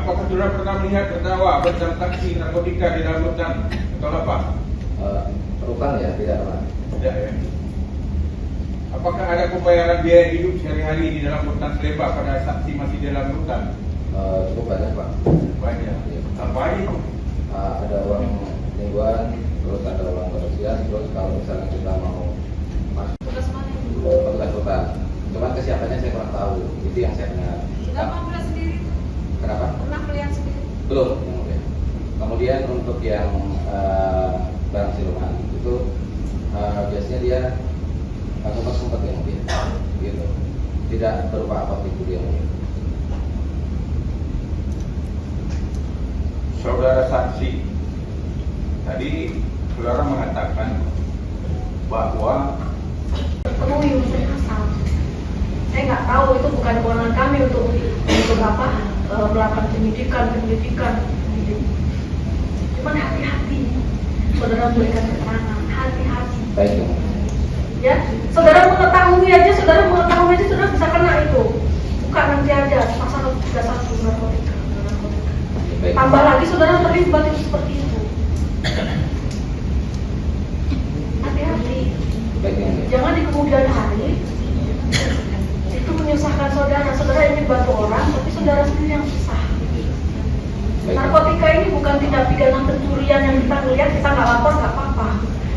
Apakah saudara pernah melihat terdakwa bertransaksi narkotika di dalam hutan atau lapas? Bukan ya, tidak pernah. Tidak ya. Apakah ada pembayaran biaya hidup sehari-hari di dalam hutan Seleba pada saksi masih di dalam hutan? Cukup banyak Pak. Banyak. Ya. Apa itu? Ada uang mingguan, terus ada uang bersias, terus kalau misalnya kita mau masuk petugas hutan, cuman kesiapannya saya kurang tahu. Itu yang saya dengar. Sudah mau melihat sendiri? Kenapa? Pernah melihat sendiri? Belum. Kemudian untuk yang barang siluman itu biasanya dia ngumpet ya mungkin, gitu. Tidak berupa apapun itu dia mungkin. Saudara saksi, tadi saudara mengatakan bahwa Penuhi unsur pasal. Saya nggak tahu, itu bukan kewenangan kami untuk apa melakukan penyidikan. Cuman hati-hati, saudara memberikan keterangan, hati-hati. Baik. Ya, saudara mengetahui aja, saudara bisa kena itu. Bukan nanti aja pasal 31 narkotika. Baik. Tambah lagi saudara terlibat itu seperti itu. Hati-hati. Baik. Jangan di kemudian hari itu menyusahkan saudara. Saudara ingin bantu orang, tapi saudara sendiri yang susah. Baik. Narkotika ini bukan tindak pidana pencurian yang kita ngelihat kita nggak lapor nggak apa-apa.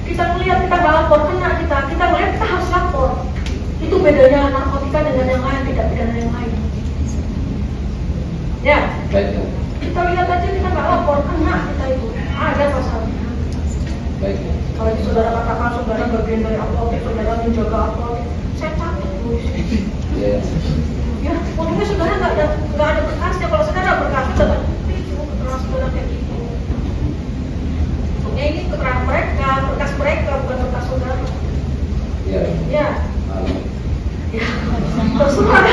Kita ngelihat kita nggak lapor kena kita ngelihat kita harus lapor. Itu bedanya narkotika dengan yang lain, tindak pidana yang lain. Ya. Baik. Kita lihat aja kita nggak lapor kena kita itu ada pasalnya. Baik. Kalau di saudara katakan saudara bagian dari apotek, saudara menjaga apotek, saya takut tuh. Iya. Ya, untungnya saudara nggak ada berkasnya. Kalau saudara berkasnya dapat itu keterangan saudara kayak gitu. Untungnya ini keterangan mereka, berkas mereka bukan berkas saudara. Iya. Ya. Ya, terserah.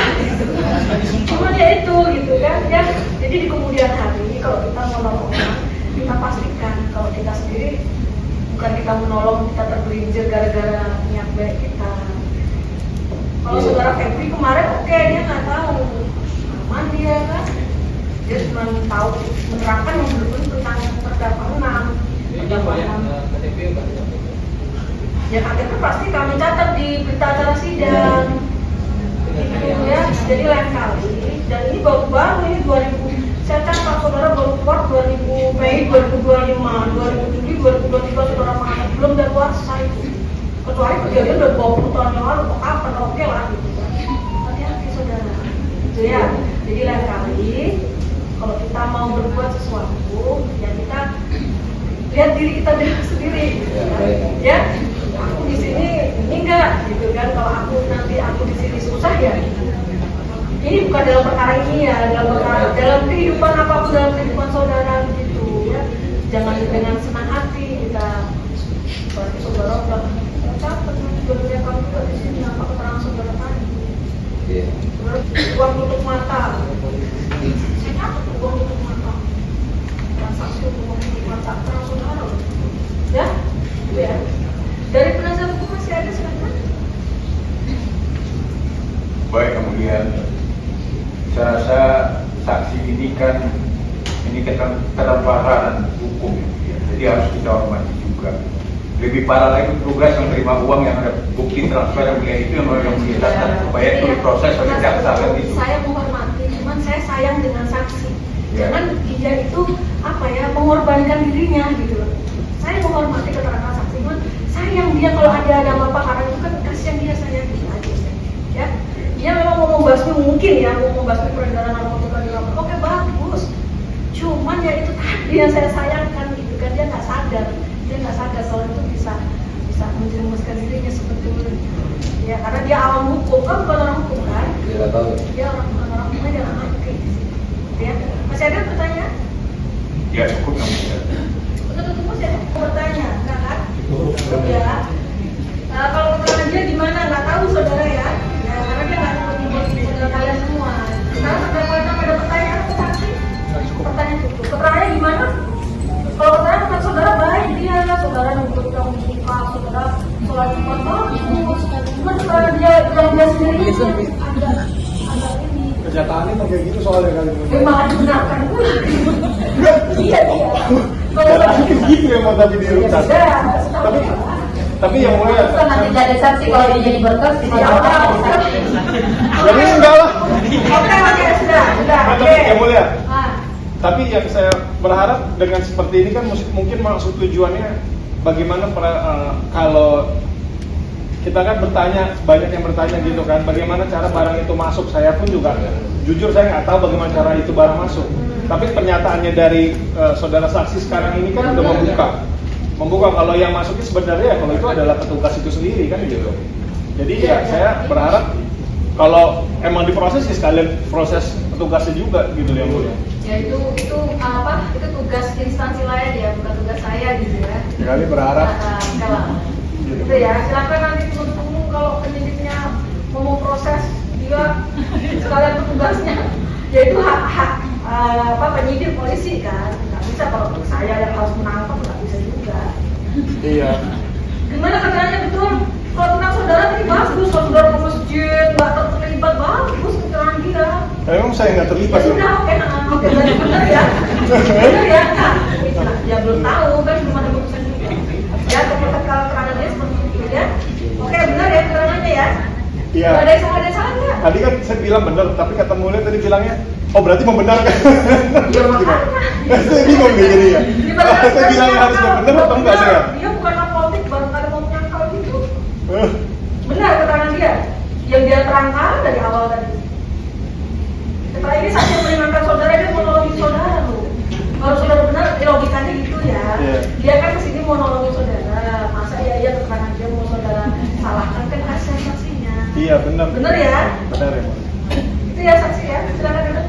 Cuma ya itu gitu kan ya. Jadi di kemudian hari kalau kita mau nolong orang, kita pastikan kalau kita sendiri bukan kita menolong kita tergelincir gara-gara niat baik kita. Kalau saudara Febri kemarin oke, dia nggak tahu aman dia kan, dia cuma tahu menerangkan yang berbunyi tentang perdagangan. Ya KTP pasti kami catat di berita acara sidang. Ya, jadi lain kali. Dan ini baru ini 2000. Saya catat saudara baru keluar 2000 Mei 2025, 2007, 2023 saudara mengatakan belum ada kuasa itu. Kecuali kejadian udah 20 tahun yang lalu, kok kapan? Oke lah gitu kan. Hati-hati saudara. Gitu ya. Jadi lain kali kalau kita mau berbuat sesuatu, ya kita lihat diri kita sendiri. Ya. Aku di sini ini enggak gitu kan, kalau aku di sini susah ya ini bukan dalam perkara ini ya, dalam kehidupan apapun, dalam kehidupan saudara gitu ya, jangan dengan senang hati kita berarti saudara udah catat sebenarnya kamu juga di sini apa keterangan saudara tadi. Uang tutup mata, saya catat uang tutup mata, transaksi uang tutup mata terang saudara ya, ya. Dari penasihat hukum masih ada silakan. baik, kemudian saya rasa saksi ini kan keterbaharan hukum ya. Jadi harus kita hormati juga. Lebih parah lagi tugas yang terima uang yang ada bukti transfer yang mulia itu yang mencatat supaya itu diproses oleh jaksa kan itu. Saya menghormati, cuman saya sayang dengan saksi. Jangan dia itu mengorbankan dirinya gitu loh. Saya menghormati keterangan saksi, cuman sayang dia kalau ada apa karena itu kan kasihan dia, saya gitu aja ya. Dia memang mau membasmi mungkin ya, mau membasmi peredaran narkotika di lapangan. Oke bagus, cuman ya itu tadi yang saya sayangkan gitu kan, dia nggak sadar kalau itu bisa menjerumuskan dirinya seperti itu ya, karena dia awam hukum kan, bukan orang hukum kan. Dia tahu. Dia orang hukum, dia nggak ngerti ya. Masih ada pertanyaan? Ya cukup yang Untuk masih ada bertanya, enggak kan? Ya. Kalau keterangan dia gimana? Nggak tahu saudara ya. Ya karena dia nggak ngikutin saudara kalian semua. Sekarang saudara kalian ada pertanyaan ke saksi? Pertanyaan cukup. Keterangannya gimana? Kalau keterangan tentang saudara baik dia, saudara nuntut yang suka, saudara sholat Jumat bagus. Cuma keterangan dia yang dia sendiri ada ini. Kenyataannya ngomong kayak gitu soalnya kali ini. Ya malah dibenarkan pula. Iya. Gitu ya mau tapi di rutan. Tapi yang mulia. Kan nanti jadi saksi kalau dia jadi berkas di Ya udah, Jadi enggak lah. Oke, sudah. Tapi yang mulia. Ah. Tapi yang saya berharap dengan seperti ini kan mungkin maksud tujuannya bagaimana kalau kita kan bertanya, banyak yang bertanya gitu kan, bagaimana cara barang itu masuk. Saya pun juga jujur saya nggak tahu bagaimana cara itu barang masuk. Tapi pernyataannya dari saudara saksi sekarang ini kan udah membuka kalau yang masuknya sebenarnya kalau itu adalah petugas itu sendiri kan gitu. Jadi ya saya berharap kalau emang diproses ya sekalian proses petugasnya juga gitu yang mulia. Ya itu apa? Itu tugas instansi lain ya, bukan tugas saya gitu ya. Kami berharap. Kalau itu ya, silakan nanti tunggu kalau penyidiknya mau proses dia sekalian petugasnya. Ya itu hak penyidik polisi kan. Nggak bisa kalau saya yang harus menangkap nggak bisa juga. Iya. Gimana katanya betul? Kalau tentang saudara tadi bagus, saudara ke masjid, nggak terlibat, bagus keterangan dia. Emang saya nggak terlibat. Ya sudah, oke, benar ya. Benar ya, nah, ya belum tahu kan belum ada keputusan juga. Ya, keterangan dia seperti itu ya. Oke, benar ya keterangannya ya. Iya. Ada yang salah nggak? Tadi kan saya bilang benar, tapi kata mulia tadi bilangnya, oh berarti membenarkan. Ya makanya. Saya bingung nih jadi ya. Saya bilangnya harus benar atau enggak saya? Dia bukan apotek, baru kali mau menyangkal gitu. Benar keterangan dia. Yang dia terangkan dari awal tadi. Setelah ini saksi meringankan saudara, dia mau nolongin saudara loh. Kalau saudara benar, logikanya gitu ya. Yeah. Dia kan kesini mau nolongin saudara. Masa iya keterangan dia mau saudara salahkan kan kasihan saksinya. Iya benar. Benar ya? Benar ya. Itu ya saksi ya. Silakan dulu.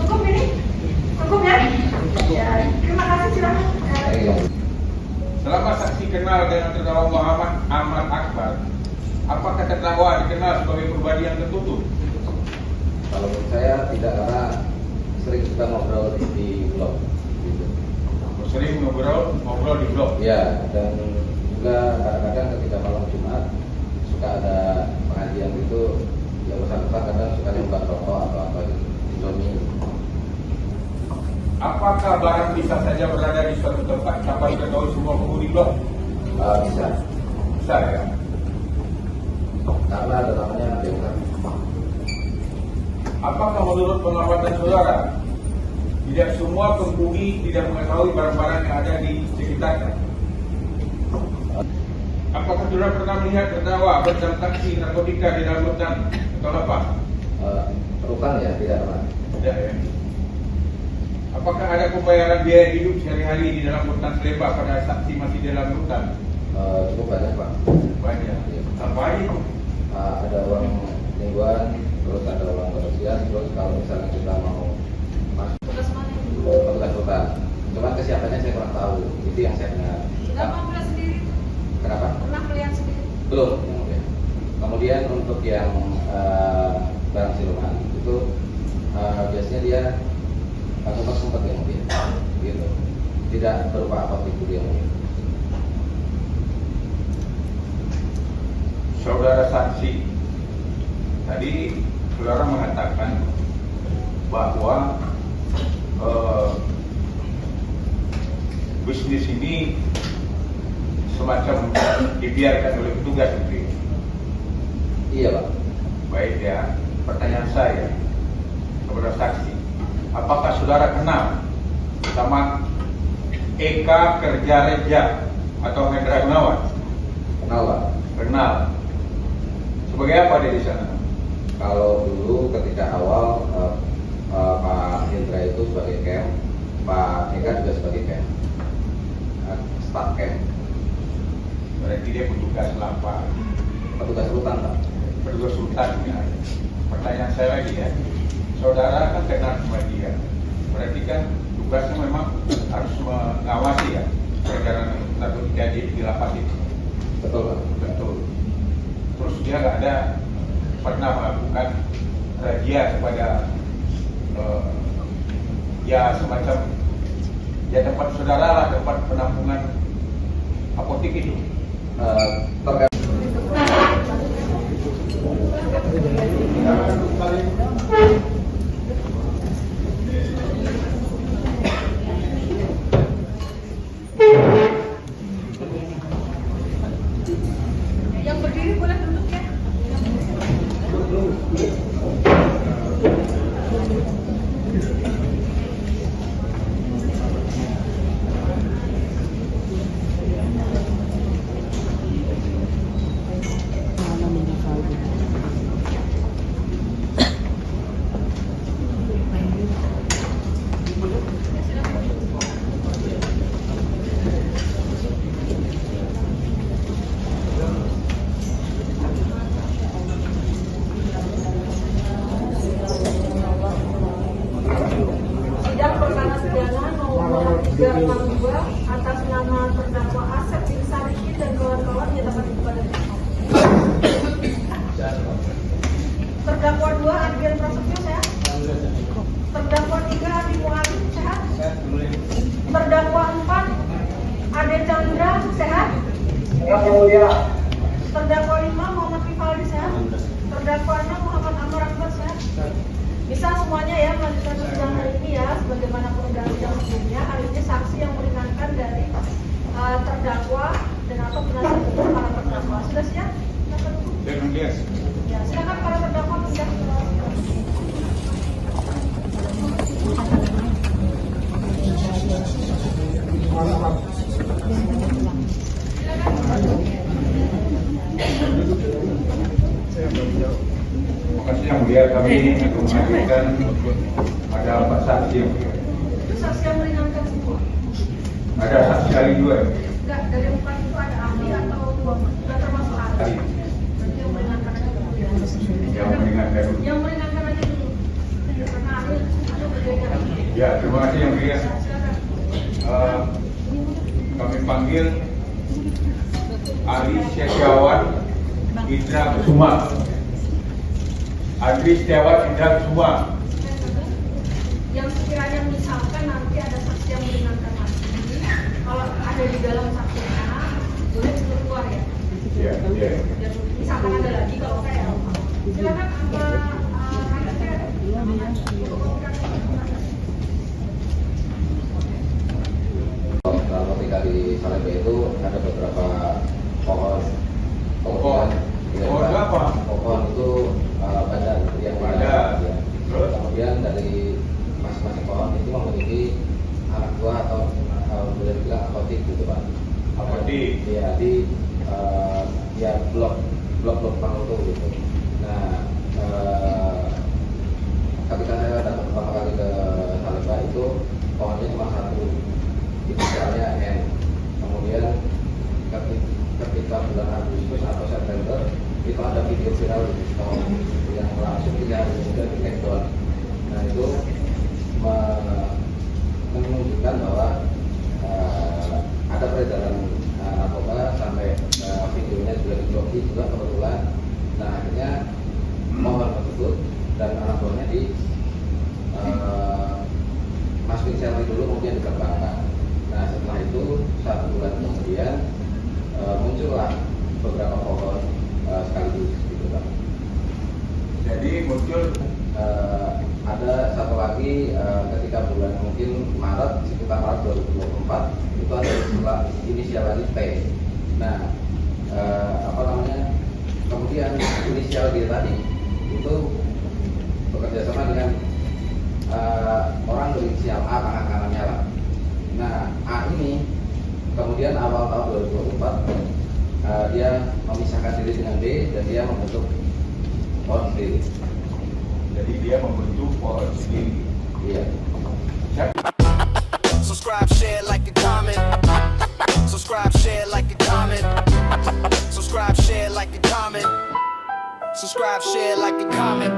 Cukup ini? Cukup ya? Ya. Terima kasih silakan. Selama saksi kenal dengan terdakwa Muhammad Ahmad Akbar, apakah terdakwa dikenal sebagai pribadi yang tertutup? Kalau menurut saya tidak, karena sering kita ngobrol di blog gitu. Sering ngobrol di blog. Ya, dan juga kadang-kadang ketika malam Jumat suka ada pengajian gitu, yang bersangkutan kadang suka nyoba rokok atau apa gitu, Indomie. Apakah barang bisa saja berada di suatu tempat tanpa diketahui semua penghuni blok? Bisa, Bisa ya. karena ada namanya BK. Apakah menurut pengamatan saudara, tidak semua penghuni tidak mengetahui barang-barang yang ada di sekitarnya? Apakah saudara pernah melihat terdakwa bertransaksi narkotika di dalam rutan atau lapas? Rutan ya, tidak pernah. Tidak ya. Apakah ada pembayaran biaya hidup sehari-hari di dalam rutan Selebak pada saksi masih di dalam rutan? Cukup banyak Pak. Banyak. Apa aja? Ada uang mingguan, terus ada uang kebersihan, terus kalau misalnya kita mau masuk Tugas mana? petugas rutan, cuman kesiapannya saya kurang tahu, itu yang saya dengar. Sudah mau melihat sendiri? Kenapa? Pernah melihat sendiri? Belum. Kemudian untuk yang barang siluman itu biasanya dia sempat yang mungkin, gitu. Tidak berupa apa itu dia mungkin. Saudara saksi, tadi saudara mengatakan bahwa bisnis ini semacam dibiarkan oleh petugas gitu. Iya Pak. Baik ya, pertanyaan saya kepada saksi, apakah saudara kenal sama Eka Kerjareja atau Hendra Gunawan? Kenal Pak. Kenal. Sebagai apa dia di sana? Kalau dulu ketika awal Pak Hendra itu sebagai camp, Pak Eka juga sebagai camp, staff camp. Berarti dia petugas lapas, Petugas rutan Pak. petugas rutan ya. Pertanyaan saya lagi ya, saudara kan kenal sama dia, berarti kan tugasnya memang harus mengawasi ya peredaran narkotika di lapas itu. Betul Pak. Betul. Terus dia nggak ada pernah melakukan razia kepada ya semacam ya tempat saudara lah, tempat penampungan apotek itu. Terkait Sidang perkara pidana nomor 362 atas nama terdakwa Asep bin Sariki dan kawan-kawan menyatakan kepada terdakwa 2 Adrian Prasetyo sehat. Terdakwa 3 Adi Muhammad sehat. Terdakwa 4 Ade Chandra sehat. Terdakwa 5 Muhammad Rivaldi sehat. Terdakwa 6 Muhammad Amar Akbar sehat. Bisa semuanya ya melanjutkan sidang hari ini ya, sebagaimana penundaan sidang sebelumnya. Hari ini saksi yang meringankan dari terdakwa dan atau penasihat hukum para terdakwa. Sudah siap? Penasihat hukum? Ya, silakan para terdakwa pindah ke sidang. Terima kasih yang mulia, kami akan mengajukan ada 4 saksi yang mulia. Itu saksi yang meringankan semua. Ada saksi ahli juga yang mulia. Enggak, dari 4 itu ada ahli atau 2, enggak termasuk ahli. Ahli. Berarti yang meringankan aja dulu ya. Yang meringankan dulu. Yang meringankan aja dulu. Karena ahli ada berbeda. Ya, terima kasih yang mulia. Silakan. Kami panggil Ali Setiawan Indra Kusuma. Adri Setiawan Indra Kusuma. Yang sekiranya misalkan nanti ada saksi yang meringankan lagi, kalau ada di dalam saksinya boleh disuruh keluar ya. Ya, ya. Dan misalkan ada lagi kalau kayak silakan apa Kalau ketika di Salemba itu ada beberapa pohon. Pohon. Ya, Pohon apa? Pohon itu padan yang Padan. ya. Terus? Kemudian dari masing-masing pohon itu memiliki anak buah atau boleh dibilang apotik gitu Pak. Apotik. Ya di ya blok Maluku gitu. Nah ketika saya datang pertama kali ke Salemba itu pohonnya cuma satu, inisialnya N. Kemudian ketika bulan Agustus atau September itu ada video viral di TikTok yang langsung 3 hari kemudian di take down. Nah itu menunjukkan bahwa ada peredaran narkoba sampai videonya juga diblokir juga kebetulan. Nah akhirnya pohon tersebut dan anak buahnya di masukin sel dulu kemudian dikembangkan. Nah setelah itu 1 bulan kemudian muncullah beberapa pohon sekaligus gitu Pak. Jadi muncul Ada satu lagi ketika bulan mungkin Maret, sekitar Maret 2024 itu ada setelah inisial lagi P. Nah apa namanya, kemudian inisial D tadi itu bekerja sama dengan orang berinisial A tangan kanannya lah. Nah A ini kemudian awal tahun 2024 dia memisahkan diri dengan B dan dia membentuk pohon sendiri. jadi dia membentuk pohon sendiri. Iya. Subscribe, share, like, and comment. Subscribe, share, like, and comment. Subscribe, share, like, and comment. Subscribe, share, like, and comment.